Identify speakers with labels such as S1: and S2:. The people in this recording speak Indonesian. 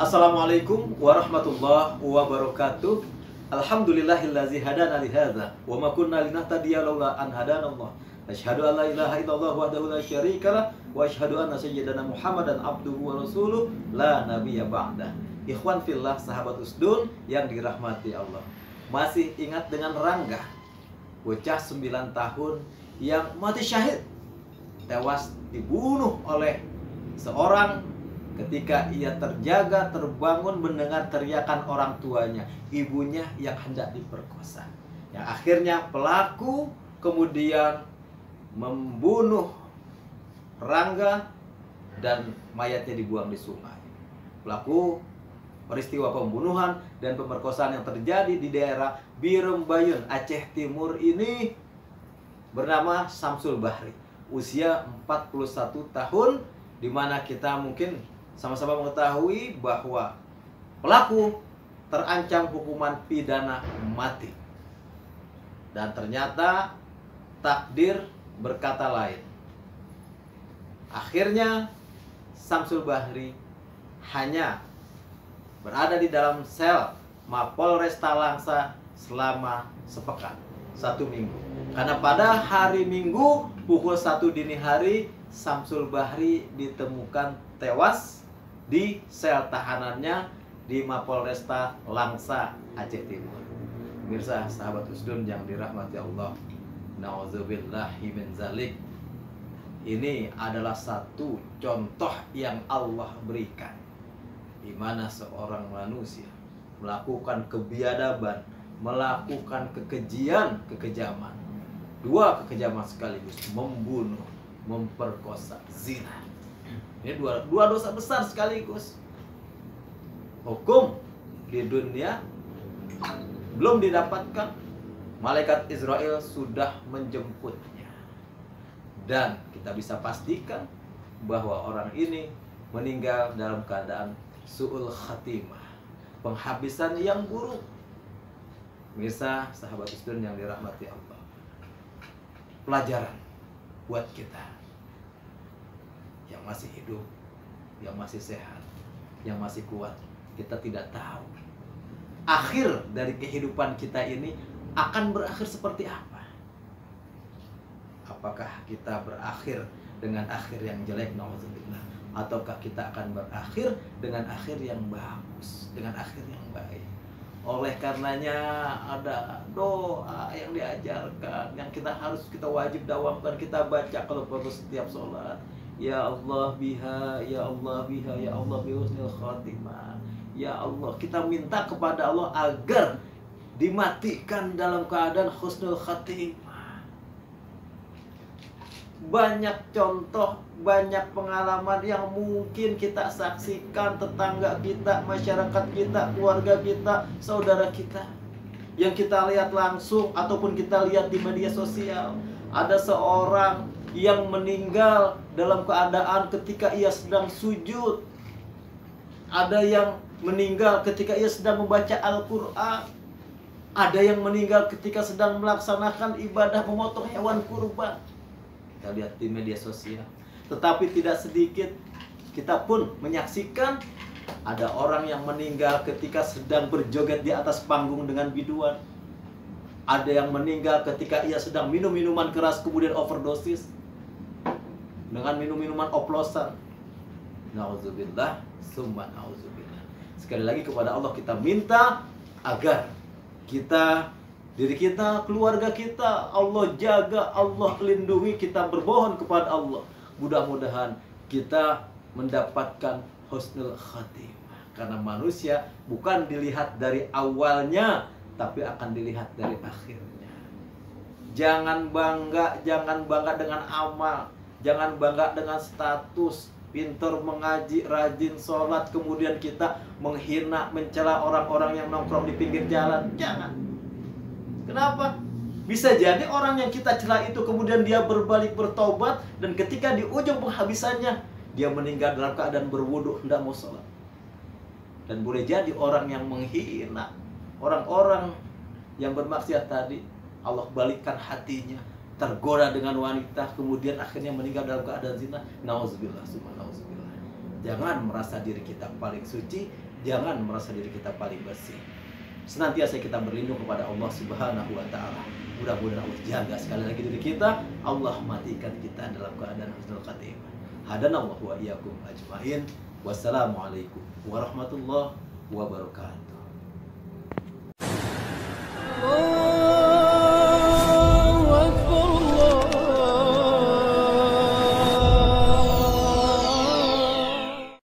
S1: Assalamualaikum warahmatullahi wabarakatuh. Alhamdulillahillazi hadana li hadza wa ma kunna linahtadiya laula an hadanallah. Asyhadu an la ilaha illallah wahdahu la syarikalah wa asyhadu anna sayyidana Muhammadan abduhu wa rasuluh la nabiyya ba'dah. Ikhwan fillah, sahabat usdun yang dirahmati Allah. Masih ingat dengan Rangga, bocah 9 tahun yang mati syahid, tewas dibunuh oleh seorang ketika ia terjaga terbangun mendengar teriakan orang tuanya, ibunya yang hendak diperkosa. Yang akhirnya pelaku kemudian membunuh Rangga dan mayatnya dibuang di sungai. Pelaku peristiwa pembunuhan dan pemerkosaan yang terjadi di daerah Birembayun, Aceh Timur ini bernama Samsul Bahri, usia 41 tahun, di mana kita mungkin sama-sama mengetahui bahwa pelaku terancam hukuman pidana mati. Dan ternyata takdir berkata lain. Akhirnya Samsul Bahri hanya berada di dalam sel Mapolresta Langsa selama sepekan, 1 minggu. Karena pada hari Minggu pukul 1 dini hari Samsul Bahri ditemukan tewas di sel tahanannya di Mapolresta Langsa, Aceh Timur. Pemirsa, sahabat usdun yang dirahmati Allah, na'udzubillahi min zalik. Ini adalah satu contoh yang Allah berikan, di mana seorang manusia melakukan kebiadaban, melakukan kekejian, kekejaman. 2 kekejaman sekaligus, membunuh, memperkosa, zina. Ini dua dosa besar sekaligus. Hukum di dunia belum didapatkan, malaikat Israel sudah menjemputnya. Dan kita bisa pastikan bahwa orang ini meninggal dalam keadaan su'ul khatimah, penghabisan yang buruk. Pemirsa, sahabat usdun yang dirahmati Allah, pelajaran buat kita yang masih hidup, yang masih sehat, yang masih kuat. Kita tidak tahu akhir dari kehidupan kita ini akan berakhir seperti apa. Apakah kita berakhir dengan akhir yang jelek, na'udzubillah, ataukah kita akan berakhir dengan akhir yang bagus, dengan akhir yang baik. Oleh karenanya ada doa yang diajarkan, yang kita wajib dawamkan, kita baca kalau perlu setiap sholat. Ya Allah biha, ya Allah biha, ya Allah bihusnil khatimah. Ya Allah, kita minta kepada Allah agar dimatikan dalam keadaan husnul khatimah. Banyak contoh, banyak pengalaman yang mungkin kita saksikan, tetangga kita, masyarakat kita, keluarga kita, saudara kita, yang kita lihat langsung ataupun kita lihat di media sosial. Ada seorang yang meninggal dalam keadaan ketika ia sedang sujud. Ada yang meninggal ketika ia sedang membaca Al-Quran. Ada yang meninggal ketika sedang melaksanakan ibadah memotong hewan kurban. Kita lihat di media sosial. Tetapi tidak sedikit kita pun menyaksikan ada orang yang meninggal ketika sedang berjoget di atas panggung dengan biduan. Ada yang meninggal ketika ia sedang minum minuman keras kemudian overdosis dengan minum-minuman oplosan. Na'udzubillah, summa na'udzubillah. Sekali lagi kepada Allah kita minta agar kita, diri kita, keluarga kita, Allah jaga, Allah lindungi. Kita bermohon kepada Allah, mudah-mudahan kita mendapatkan husnul khatimah. Karena manusia bukan dilihat dari awalnya, tapi akan dilihat dari akhirnya. Jangan bangga dengan amal. Jangan bangga dengan status, pintar mengaji, rajin sholat, kemudian kita menghina, mencela orang-orang yang nongkrong di pinggir jalan. Jangan. Kenapa? Bisa jadi orang yang kita cela itu kemudian dia berbalik bertobat, dan ketika di ujung penghabisannya dia meninggal dalam keadaan berwudu, hendak mau sholat. Dan boleh jadi orang yang menghina orang-orang yang bermaksiat tadi, Allah balikkan hatinya, tergoda dengan wanita, kemudian akhirnya meninggal dalam keadaan zina. Nauzubillah, summa nauzubillah. Jangan merasa diri kita paling suci Jangan merasa diri kita paling bersih. Senantiasa kita berlindung kepada Allah Subhanahu wa taala. Mudah-mudahan Allah jaga sekali lagi diri kita. Allah matikan kita dalam keadaan husnul khatimah. Hadanallahu wa iyyakum ajmain. Wassalamualaikum warahmatullahi wabarakatuh.